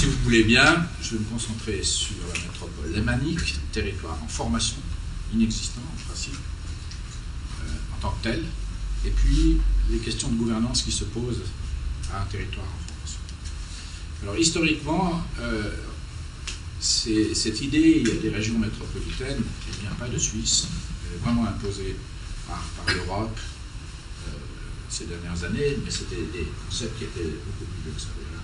si vous voulez bien, je vais me concentrer sur la métropole lémanique, territoire en formation, inexistant en principe, en tant que tel, et puis les questions de gouvernance qui se posent à un territoire en formation. Alors historiquement, cette idée, il y a des régions métropolitaines qui ne vient pas de Suisse, elle est vraiment imposée par l'Europe ces dernières années, mais c'était des concepts qui étaient beaucoup plus vieux que ça déjà.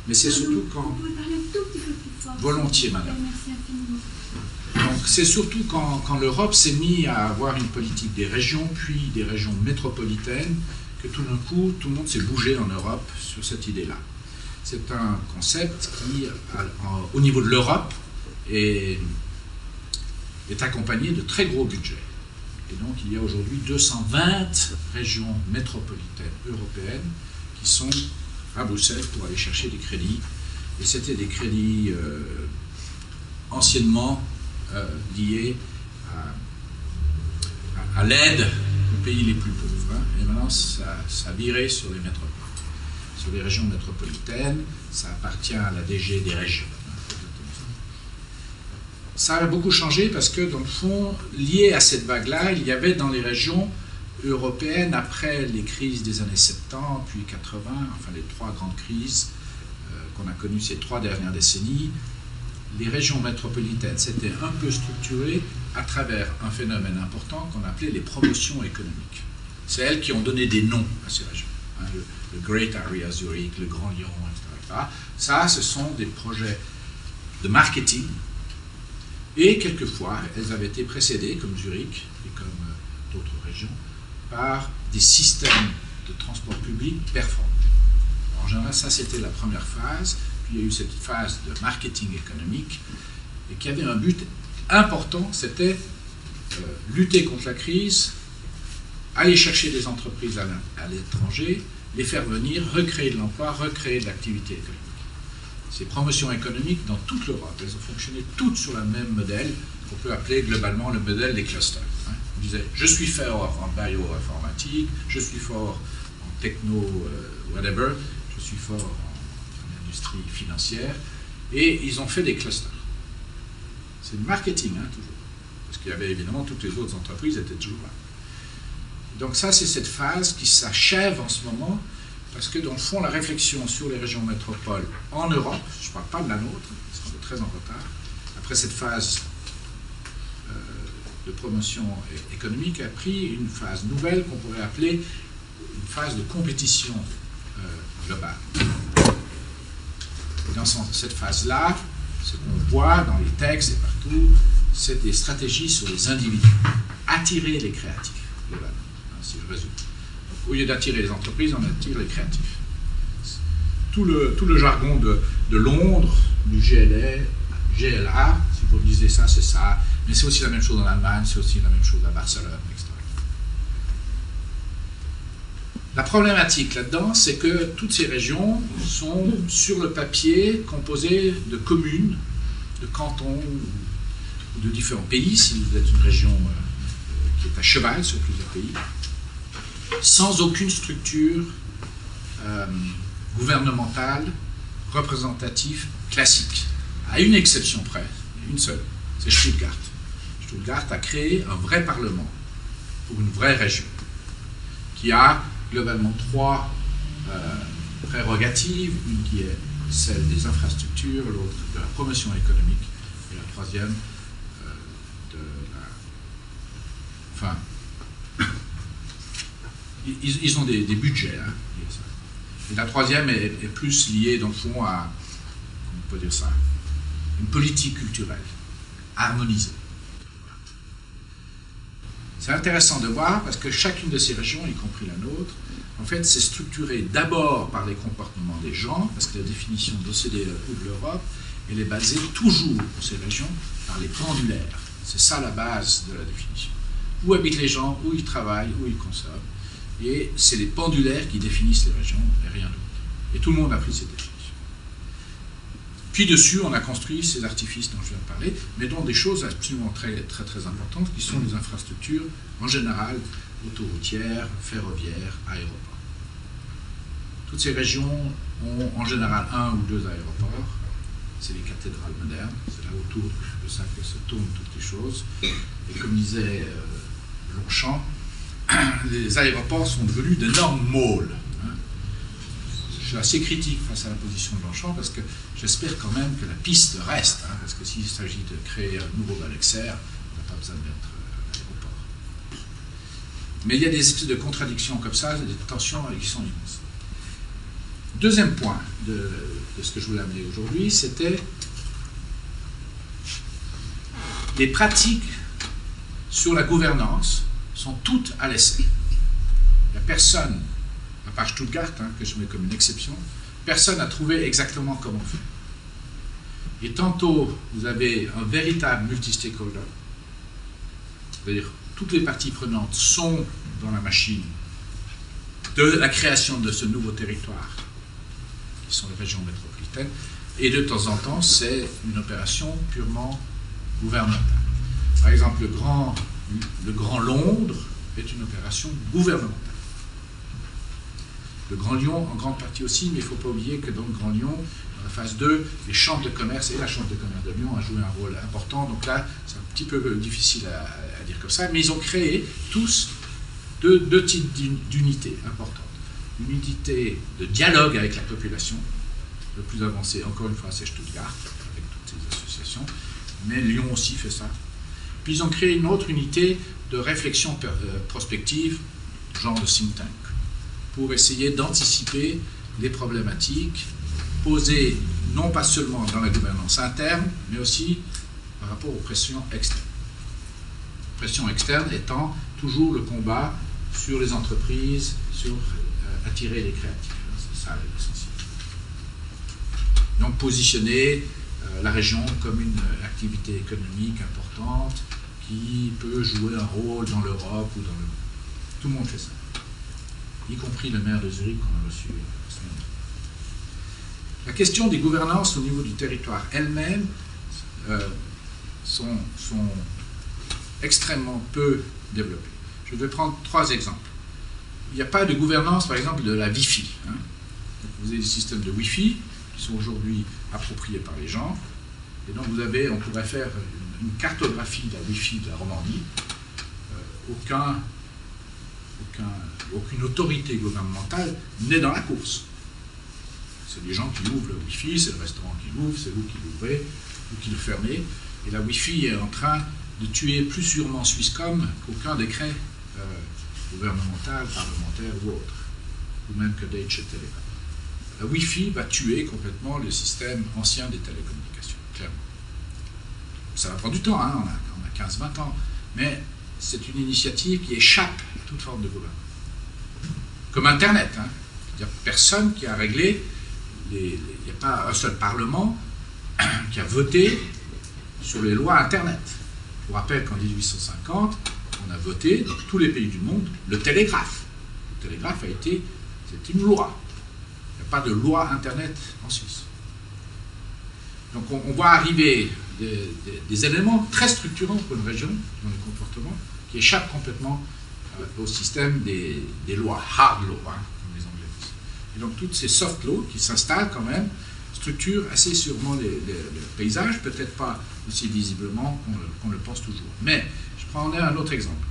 Mais c'est surtout quand... Vous pouvez parler un tout petit peu plus fort. Volontiers, madame. Merci infiniment. Donc c'est surtout quand l'Europe s'est mise à avoir une politique des régions, puis des régions métropolitaines, que tout d'un coup, tout le monde s'est bougé en Europe sur cette idée-là. C'est un concept qui, au niveau de l'Europe, est accompagné de très gros budgets. Et donc il y a aujourd'hui 220 régions métropolitaines européennes qui sont à Bruxelles pour aller chercher des crédits. Et c'était des crédits anciennement liés à l'aide aux pays les plus pauvres. Hein. Et maintenant, ça a viré sur les métropoles. Sur les régions métropolitaines, ça appartient à la DG des régions. Ça a beaucoup changé parce que, dans le fond, lié à cette vague-là, il y avait dans les régions européennes, après les crises des années 70, puis 80, enfin les trois grandes crises qu'on a connues ces 3 dernières décennies, les régions métropolitaines s'étaient un peu structurées à travers un phénomène important qu'on appelait les promotions économiques. C'est elles qui ont donné des noms à ces régions. Hein, le Great Area Zurich, le Grand Lyon, etc. Ça, ce sont des projets de marketing. Et quelquefois, elles avaient été précédées, comme Zurich et comme d'autres régions, par des systèmes de transport public performants. En général, ça c'était la première phase, puis il y a eu cette phase de marketing économique, et qui avait un but important, c'était lutter contre la crise, aller chercher des entreprises à l'étranger, les faire venir, recréer de l'emploi, recréer de l'activité économique. Ces promotions économiques dans toute l'Europe, elles ont fonctionné toutes sur le même modèle qu'on peut appeler globalement le modèle des clusters. Hein. On disait, je suis fort en bioinformatique, je suis fort en techno, whatever, je suis fort en industrie financière, et ils ont fait des clusters. C'est le marketing, hein, toujours. Parce qu'il y avait évidemment toutes les autres entreprises étaient toujours là. Donc ça, c'est cette phase qui s'achève en ce moment, parce que dans le fond, la réflexion sur les régions métropoles en Europe, je ne parle pas de la nôtre, parce qu'on est très en retard, après cette phase de promotion économique, a pris une phase nouvelle qu'on pourrait appeler une phase de compétition globale. Et dans cette phase-là, ce qu'on voit dans les textes et partout, c'est des stratégies sur les individus. Attirer les créatifs, globalement, hein, si je résume. Au lieu d'attirer les entreprises, on attire les créatifs. Tout le jargon de Londres, du GLA, si vous lisez ça, c'est ça. Mais c'est aussi la même chose en Allemagne, c'est aussi la même chose à Barcelone, etc. La problématique là-dedans, c'est que toutes ces régions sont, sur le papier, composées de communes, de cantons, ou de différents pays, si vous êtes une région qui est à cheval sur plusieurs pays, sans aucune structure gouvernementale, représentative, classique. À une exception près, une seule, c'est Stuttgart. Stuttgart a créé un vrai parlement pour une vraie région, qui a globalement 3 prérogatives, une qui est celle des infrastructures, l'autre de la promotion économique, et la troisième de la... Enfin, ils ont des budgets, hein, et la troisième est plus liée, dans le fond, à, comment on peut dire ça, une politique culturelle, harmonisée. C'est intéressant de voir, parce que chacune de ces régions, y compris la nôtre, en fait, c'est structuré d'abord par les comportements des gens, parce que la définition de l'OCDE ou de l'Europe, elle est basée toujours, pour ces régions, par les pendulaires. C'est ça la base de la définition. Où habitent les gens, où ils travaillent, où ils consomment. Et c'est les pendulaires qui définissent les régions et rien d'autre. Et tout le monde a pris cette définition. Puis dessus, on a construit ces artifices dont je viens de parler, mais dont des choses absolument très, très, très importantes, qui sont les infrastructures, en général, autoroutières, ferroviaires, aéroports. Toutes ces régions ont en général 1 ou 2 aéroports, c'est les cathédrales modernes, c'est là autour de ça que se tournent toutes les choses. Et comme disait Longchamp, les aéroports sont devenus d'énormes malls. Je suis assez critique face à la position de Longchamp parce que j'espère quand même que la piste reste, parce que s'il s'agit de créer un nouveau Valexer, on n'a pas besoin de mettre l'aéroport. Mais il y a des espèces de contradictions comme ça, des tensions qui sont immenses. Deuxième point de ce que je voulais amener aujourd'hui, c'était les pratiques sur la gouvernance sont toutes à l'essai. Il n'y a personne, à part Stuttgart, que je mets comme une exception, personne n'a trouvé exactement comment faire. Et tantôt, vous avez un véritable multi-stakeholder, c'est-à-dire toutes les parties prenantes sont dans la machine de la création de ce nouveau territoire, qui sont les régions métropolitaines, et de temps en temps, c'est une opération purement gouvernementale. Par exemple, le Grand Londres est une opération gouvernementale. Le Grand Lyon, en grande partie aussi, mais il ne faut pas oublier que dans le Grand Lyon, dans la phase 2, les chambres de commerce et la chambre de commerce de Lyon ont joué un rôle important. Donc là, c'est un petit peu difficile à dire comme ça, mais ils ont créé tous deux types d'unités importantes. Une unité de dialogue avec la population, le plus avancé, encore une fois, c'est Stuttgart, avec toutes ces associations, mais Lyon aussi fait ça. Puis ils ont créé une autre unité de réflexion prospective, genre de think tank, pour essayer d'anticiper les problématiques posées non pas seulement dans la gouvernance interne, mais aussi par rapport aux pressions externes. Pression externe étant toujours le combat sur les entreprises, sur attirer les créatifs. C'est ça l'essentiel. Donc positionner la région comme une activité économique importante qui peut jouer un rôle dans l'Europe ou dans le monde. Tout le monde fait ça. Y compris le maire de Zurich qu'on a reçu la semaine dernière. La question des gouvernances au niveau du territoire elles-mêmes sont extrêmement peu développées. Je vais prendre 3 exemples. Il n'y a pas de gouvernance, par exemple, de la Wi-Fi. Vous avez des systèmes de Wi-Fi qui sont aujourd'hui appropriés par les gens. Et donc on pourrait faire une cartographie de la Wi-Fi de la Romandie. Aucune autorité gouvernementale n'est dans la course. C'est les gens qui ouvrent le Wi-Fi, c'est le restaurant qui l'ouvre, c'est vous qui l'ouvrez ou qui le fermez. Et la Wi-Fi est en train de tuer plus sûrement Swisscom qu'aucun décret gouvernemental, parlementaire ou autre, ou même que Deutsche Telekom. La Wi-Fi va tuer complètement le système ancien des télécommunications, clairement. Ça va prendre du temps, on a 15-20 ans, mais c'est une initiative qui échappe à toute forme de gouvernement. Comme Internet, il n'y a personne qui a réglé, il n'y a pas un seul parlement qui a voté sur les lois Internet. Je vous rappelle qu'en 1850, on a voté dans tous les pays du monde le télégraphe. Le télégraphe c'était une loi. Il n'y a pas de loi Internet en Suisse. Donc on voit arriver des éléments très structurants pour une région, dans le comportement, qui échappent complètement au système des lois, hard law, comme les Anglais disent. Et donc toutes ces soft laws qui s'installent quand même, structurent assez sûrement le paysage, peut-être pas aussi visiblement qu'on le pense toujours. Mais je prends un autre exemple.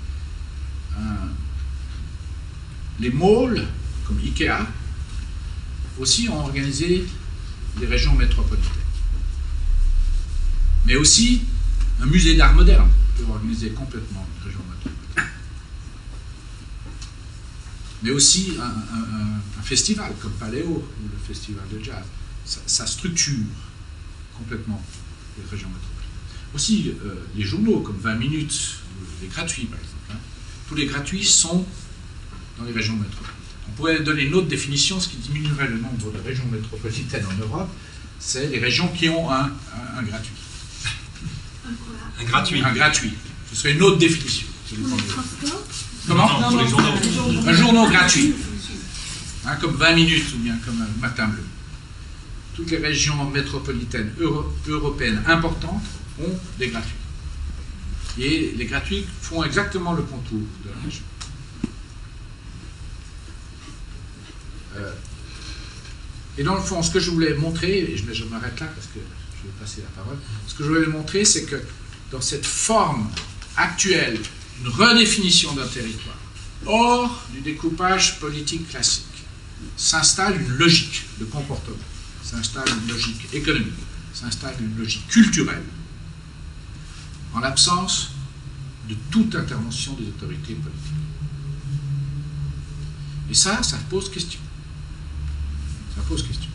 Les malls, comme Ikea, aussi ont organisé des régions métropolitaines. Mais aussi, un musée d'art moderne peut organiser complètement une région métropolitaine. Mais aussi un festival comme Paléo ou le festival de jazz. Ça structure complètement les régions métropolitaines. Aussi, les journaux comme 20 minutes, les gratuits par exemple. Tous les gratuits sont dans les régions métropolitaines. On pourrait donner une autre définition, ce qui diminuerait le nombre de régions métropolitaines en Europe, c'est les régions qui ont un gratuit. Un gratuit. Un gratuit. Ce serait une autre définition. Pour les transports. Comment? Non, pour les journaux. Un journal gratuit. Comme 20 minutes ou bien comme Matin Bleu. Toutes les régions métropolitaines européennes importantes ont des gratuits. Et les gratuits font exactement le contour de la région. Et dans le fond, ce que je voulais montrer, et je m'arrête là parce que je vais passer la parole. Ce que je voulais montrer, c'est que dans cette forme actuelle, une redéfinition d'un territoire, hors du découpage politique classique, s'installe une logique de comportement, s'installe une logique économique, s'installe une logique culturelle, en l'absence de toute intervention des autorités politiques. Et ça pose question. Ça pose question.